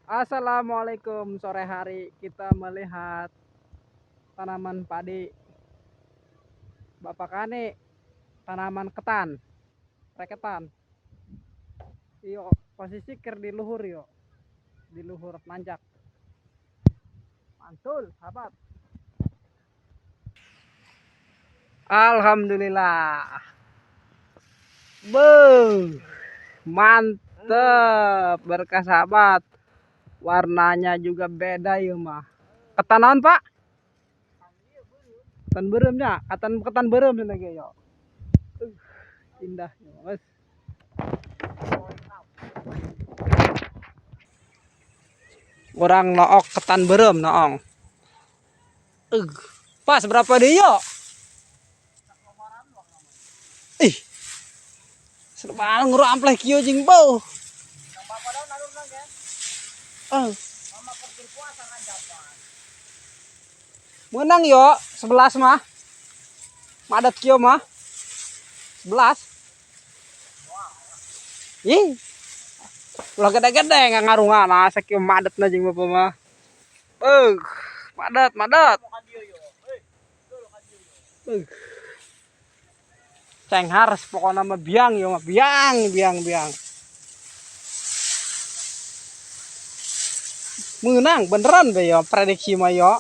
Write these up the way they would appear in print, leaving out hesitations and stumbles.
Assalamualaikum. Sore hari kita melihat tanaman padi. Bapak Kani, tanaman ketan, reketan. Iyo, posisi ker di luhur yo. Di luhur nanjak. Mantul, sahabat. Alhamdulillah. Beuh, mantep berkah sahabat. Warnanya juga beda ya mah. Ketan naon, Pak? Ketan beremnya, ketan berem lagi yo. Indah ya, Mas. Orang nook ketan berem noong. Pas berapa dia? Ih. Serba ngurampleh kieu jeung bau. Menang yo 11 mah. Madat kieu mah. 11. Ih. Ulah gede-gede ngarungana sakieu madatna jeung bapak mah. Madat, madat. Cenghar pokoknya mah biang yo mah biang. Menang beneran be yo prediksi mah yo.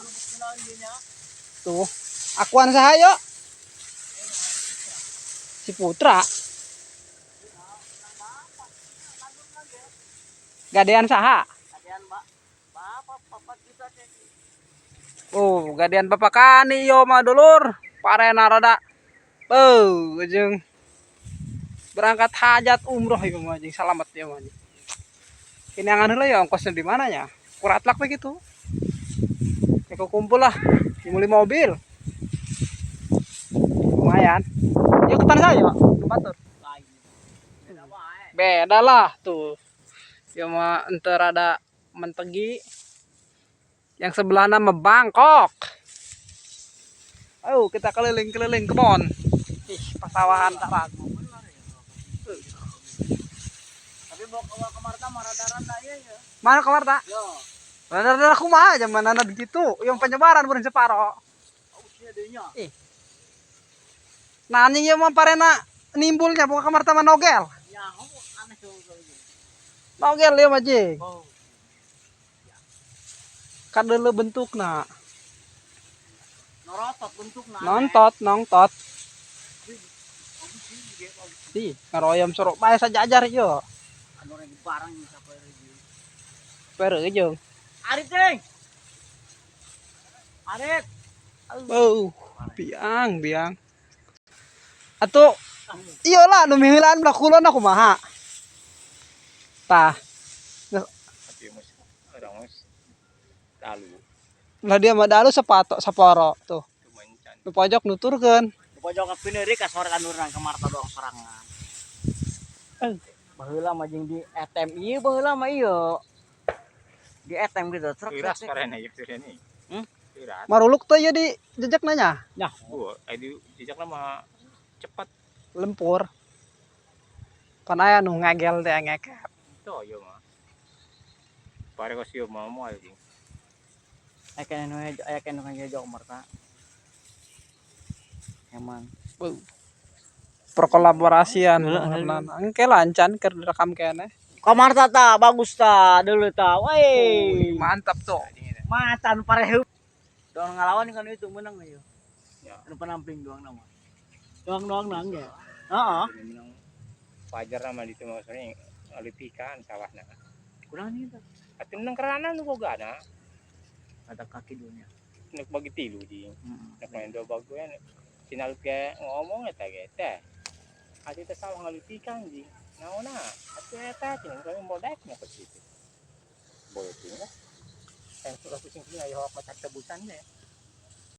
Tuh, akuan saha yo? Si Putra. Gadean saha? Oh, gadean Bapak Kani yo mah dulur. Parena rada jeung berangkat hajat umroh yo mah jeung salamet yo mah. Ini angan heula ya ongkosnya di mananya? Kuratlak begitu. Eko kumpul lah, dimuli mobil. Lumayan. Yuk ketan saya, batur. Beda lah tuh. Ya mah enter ada mentegi. Yang sebelah nama Bangkok. Ayo kita keliling-keliling kebon. Ih, pasawahan tak ragu. Tapi mau ke Marta rada-rada ya. Mana ke Marta? Yo. Rada-rada kumaha aja mana gitu. Yang penyebaran bukan separo. Ih. Nah anjing ya mah parena nimbulnya bukan kamar taman nogel. Ya, aneh nogel ya mah jing. Oh. Kadele bentukna. Norotot bentukna. Nongtot. Di, ngaroyam sorok bae sajajar yo. Anu reng barang sapoe reujeung. Pereujeung. Arif teh. Arif. Biang. Atuh iyalah nu mihilaan belah kulon aku kumaha. Tah. Dalu. Lah dia mah dalu saporo tuh. Nu pojok nuturkeun. Nu pojok pineuri ka sorekan urang ka Marta doang sorangan. Baheula mah jeung di ATM ieu baheula mah ieu. Di ATM gitu truk. Iras karena ieu ini. Iras. Maruluk teh ieu di jejakna nya. Nya. Di jejakna mah cepat lempur. Pan aya nu ngagel teh ngekep. Tuh ieu mah. Pare ka sieu mah moal jeung. Aya kan ngejok Marta. Emang. Perkolaborasian engke lancan keur direkam kene. Kamar tata bagus ta deuleu ta. Woi, mantap tuh. Macan pareheup. Doang ngalawan kan itu menang ieu. Ya. Anu penamping doang nama. Doang nang ya. Heeh. Pajar mah ditu mah sering ngalitikan sawahna. Kurang nih tah. Atuh nang kerana nu bogana. Ada kaki dunia. Nek bagi tilu di. Nek main dua baguan. Sinal ke ngomong eta ge teh. Ati teh sawah ngalitikan di. Naonna? Atuh eta cenah kami modek nya ke situ. Boleh tinggal. Sudah pusing ayo macak tebusan deh.